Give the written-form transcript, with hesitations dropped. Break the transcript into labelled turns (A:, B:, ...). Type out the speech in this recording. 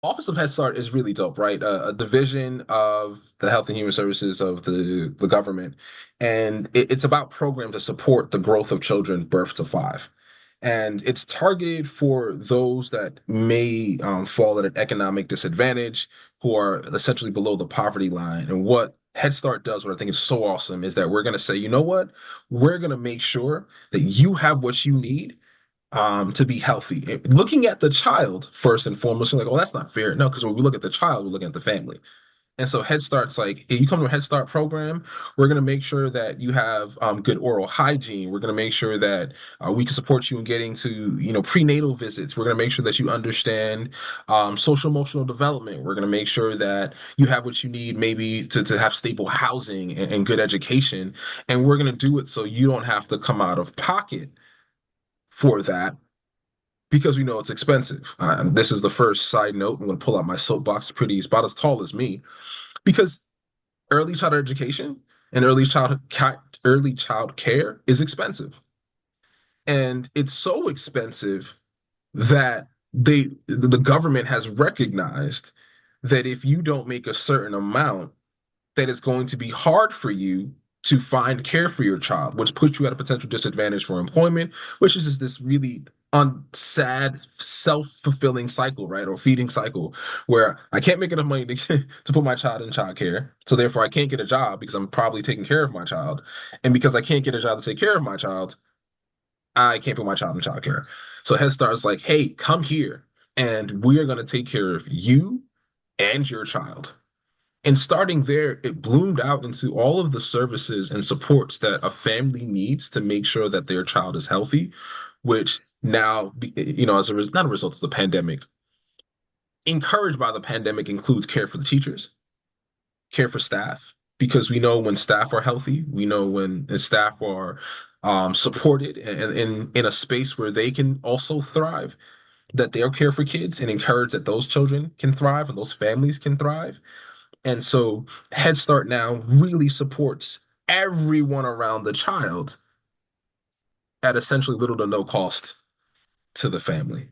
A: Office of Head Start is really dope, right? A division of the Health and Human Services of the government, and it's about programs to support the growth of children birth to five, and it's targeted for those that may fall at an economic disadvantage, who are essentially below the poverty line. And what Head Start does, what I think is so awesome, is that we're going to say, you know what, we're going to make sure that you have what you need to be healthy. Looking at the child first and foremost, you're like, oh, that's not fair. No, because when we look at the child, we're looking at the family. And so Head Start's like, if you come to a Head Start program, we're going to make sure that you have good oral hygiene. We're going to make sure that we can support you in getting to, prenatal visits. We're going to make sure that you understand social emotional development. We're going to make sure that you have what you need, maybe to have stable housing and good education. And we're going to do it so you don't have to come out of pocket for that because we know it's expensive. This is the first side note. I'm going to pull out my soapbox. Pretty, it's about as tall as me because early childhood education and early child care is expensive, and it's so expensive that the government has recognized that if you don't make a certain amount, that it's going to be hard for you to find care for your child, which puts you at a potential disadvantage for employment, which is just this really sad, self-fulfilling cycle, right? Or feeding cycle where I can't make enough money to put my child in childcare. So therefore I can't get a job because I'm probably taking care of my child. And because I can't get a job to take care of my child, I can't put my child in childcare. So Head Start is like, hey, come here and we are going to take care of you and your child. And starting there, it bloomed out into all of the services and supports that a family needs to make sure that their child is healthy, which now, as not a result of the pandemic, encouraged by the pandemic, includes care for the teachers, care for staff, because we know when staff are healthy, we know when the staff are supported and in a space where they can also thrive, that they'll care for kids and encourage that those children can thrive and those families can thrive. And so Head Start now really supports everyone around the child at essentially little to no cost to the family.